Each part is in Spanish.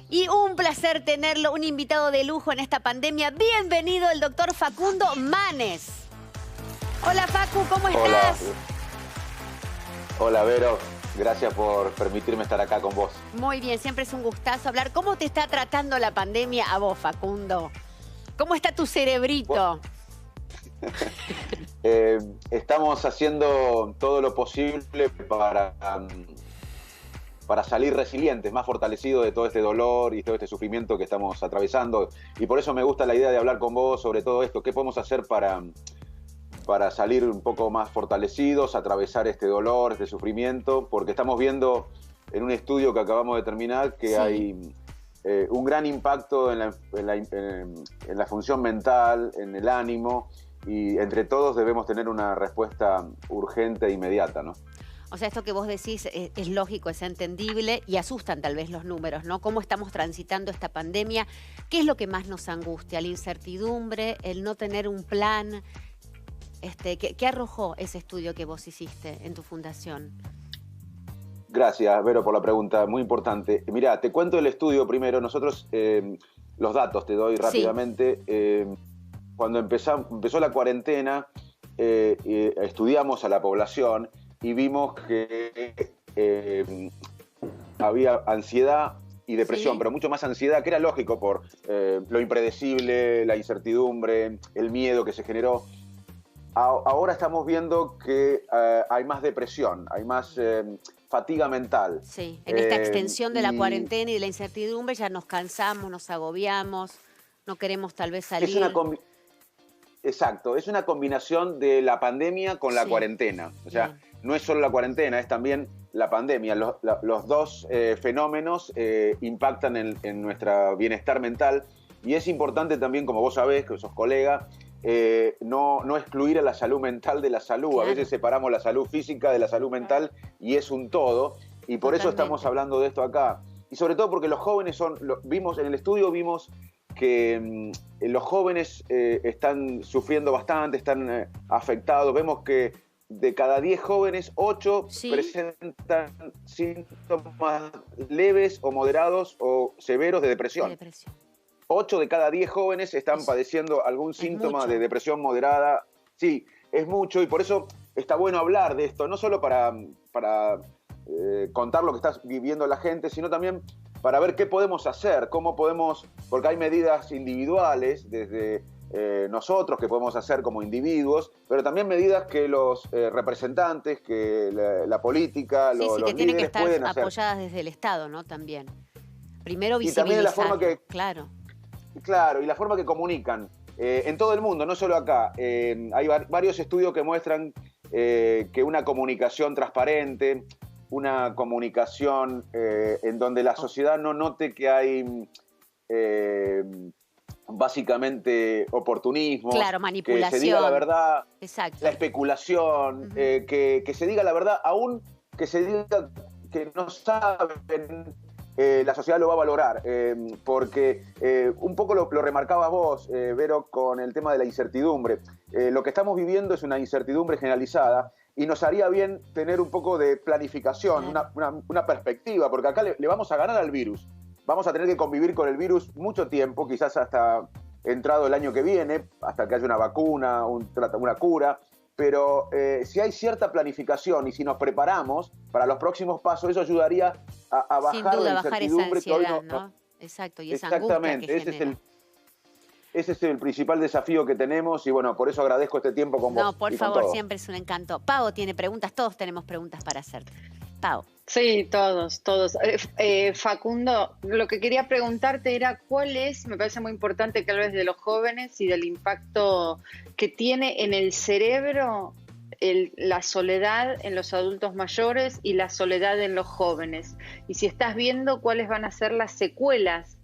Y un placer tenerlo, un invitado de lujo en esta pandemia. Bienvenido el doctor Facundo Manes. Hola Facu, ¿cómo estás? Hola Vero, gracias por permitirme estar acá con vos. Muy bien, siempre es un gustazo hablar. ¿Cómo te está tratando la pandemia a vos, Facundo? ¿Cómo está tu cerebrito? Estamos haciendo todo lo posible para salir resilientes, más fortalecidos de todo este dolor y todo este sufrimiento que estamos atravesando. Y por eso me gusta la idea de hablar con vos sobre todo esto. ¿Qué podemos hacer para salir un poco más fortalecidos, atravesar este dolor, este sufrimiento? Porque estamos viendo en un estudio que acabamos de terminar que hay un gran impacto en la función mental, en el ánimo, y entre todos debemos tener una respuesta urgente e inmediata, ¿no? O sea, esto que vos decís es lógico, es entendible y asustan tal vez los números, ¿no? ¿Cómo estamos transitando esta pandemia? ¿Qué es lo que más nos angustia? ¿La incertidumbre? ¿El no tener un plan? ¿Qué arrojó ese estudio que vos hiciste en tu fundación? Gracias, Vero, por la pregunta, muy importante. Mirá, te cuento el estudio primero. Nosotros, los datos te doy rápidamente. Sí. Cuando empezó la cuarentena, estudiamos a la población y vimos que había ansiedad y depresión, pero mucho más ansiedad, que era lógico por lo impredecible, la incertidumbre, el miedo que se generó. Ahora estamos viendo que hay más depresión, hay más fatiga mental. Sí, en esta extensión de la cuarentena y de la incertidumbre ya nos cansamos, nos agobiamos, no queremos tal vez salir. Exacto, es una combinación de la pandemia con la cuarentena. O sea, no es solo la cuarentena, es también la pandemia. Los dos fenómenos impactan en nuestro bienestar mental, y es importante también, como vos sabés, que sos colega, no excluir a la salud mental de la salud. Claro. A veces separamos la salud física de la salud mental y es un todo, y por eso estamos hablando de esto acá. Y sobre todo porque los jóvenes vimos en el estudio, vimos que los jóvenes están sufriendo bastante, están afectados. Vemos que de cada 10 jóvenes, 8 presentan síntomas leves o moderados o severos de depresión. 8 de cada 10 jóvenes están padeciendo algún síntoma de depresión moderada. Sí, es mucho, y por eso está bueno hablar de esto, no solo para contar lo que está viviendo la gente, sino también para ver qué podemos hacer, cómo podemos, porque hay medidas individuales desde nosotros que podemos hacer como individuos, pero también medidas que los representantes, que la política, los que tienen que líderes pueden estar hacer. Apoyadas desde el Estado, ¿no? También. Primero visibilizar. Y también la forma que... Claro, y la forma que comunican en todo el mundo, no solo acá. Hay varios estudios que muestran que una comunicación transparente, una comunicación en donde la sociedad no note que hay básicamente oportunismo, manipulación, que se diga la verdad, la especulación, que se diga la verdad, aún que se diga que no saben. La sociedad lo va a valorar, porque un poco lo remarcabas vos, Vero, con el tema de la incertidumbre. Lo que estamos viviendo es una incertidumbre generalizada, y nos haría bien tener un poco de planificación, una perspectiva, porque acá le vamos a ganar al virus. Vamos a tener que convivir con el virus mucho tiempo, quizás hasta entrado el año que viene, hasta que haya una vacuna, una cura. Pero si hay cierta planificación y si nos preparamos para los próximos pasos, eso ayudaría a bajar la incertidumbre. Esa ansiedad, ¿no? Exacto, y esa angustia que genera. Ese es el principal desafío que tenemos, y bueno, por eso agradezco este tiempo con vos. No, por favor, siempre es un encanto. Pau tiene preguntas, todos tenemos preguntas para hacerte. Pau. Sí, todos. Facundo, lo que quería preguntarte era me parece muy importante que hables de los jóvenes y del impacto que tiene en el cerebro la soledad en los adultos mayores y la soledad en los jóvenes. Y si estás viendo cuáles van a ser las secuelas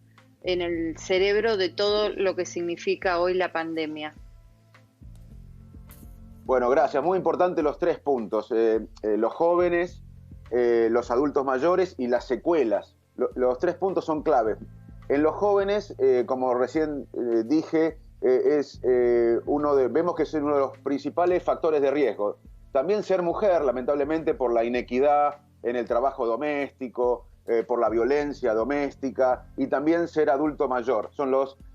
en el cerebro de todo lo que significa hoy la pandemia. Bueno, gracias. Muy importante los 3 puntos. Los jóvenes, los adultos mayores y las secuelas. Los 3 puntos son clave. En los jóvenes, como recién dije, vemos que es uno de los principales factores de riesgo. También ser mujer, lamentablemente, por la inequidad en el trabajo doméstico, por la violencia doméstica y también ser adulto mayor.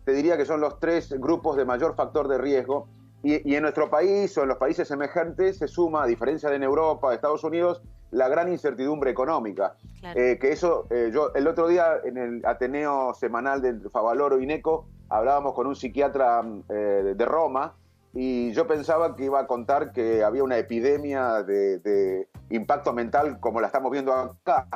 Te diría que son los 3 grupos de mayor factor de riesgo. Y en nuestro país o en los países emergentes se suma, a diferencia de en Europa, Estados Unidos, la gran incertidumbre económica. Claro. Que eso, yo el otro día en el Ateneo semanal de Favaloro y Neco hablábamos con un psiquiatra de Roma y yo pensaba que iba a contar que había una epidemia de impacto mental como la estamos viendo acá.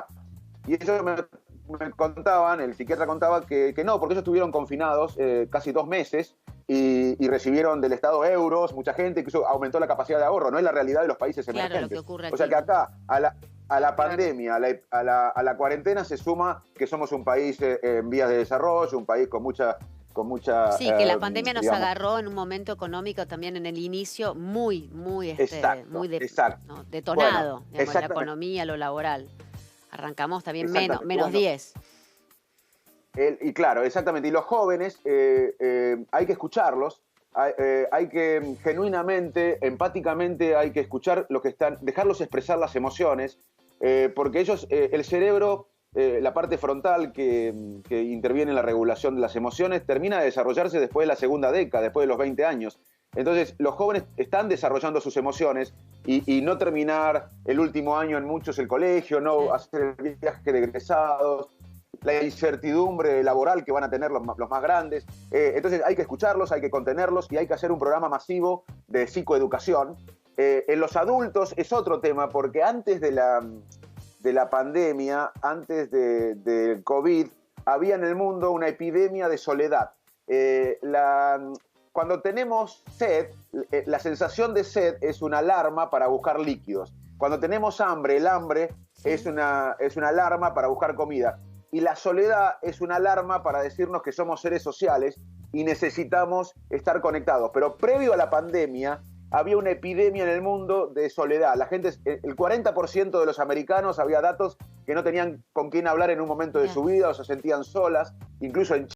Y ellos me contaban, el psiquiatra contaba que no, porque ellos estuvieron confinados casi 2 meses y recibieron del Estado euros, mucha gente, incluso aumentó la capacidad de ahorro. No es la realidad de los países emergentes. Claro, lo que ocurre aquí. O sea que acá, a la pandemia, a la cuarentena se suma que somos un país en vías de desarrollo, un país con mucha... Sí, que la pandemia nos agarró en un momento económico también en el inicio muy detonado, bueno, digamos, la economía, lo laboral. Arrancamos también menos bueno, 10. Y claro, exactamente. Y los jóvenes hay que escucharlos, hay que genuinamente, empáticamente, hay que escuchar lo que están, dejarlos expresar las emociones, porque ellos, el cerebro, la parte frontal que interviene en la regulación de las emociones, termina de desarrollarse después de la segunda década, después de los 20 años. Entonces, los jóvenes están desarrollando sus emociones y no terminar el último año en muchos el colegio, no hacer el viaje de egresados, la incertidumbre laboral que van a tener los más grandes. Entonces, hay que escucharlos, hay que contenerlos y hay que hacer un programa masivo de psicoeducación. En los adultos es otro tema, porque antes de la pandemia, antes del COVID, había en el mundo una epidemia de soledad. Cuando tenemos sed, la sensación de sed es una alarma para buscar líquidos. Cuando tenemos hambre, el hambre es una alarma para buscar comida. Y la soledad es una alarma para decirnos que somos seres sociales y necesitamos estar conectados. Pero previo a la pandemia, había una epidemia en el mundo de soledad. La gente, el 40% de los americanos, había datos que no tenían con quién hablar en un momento de su vida o se sentían solas, incluso en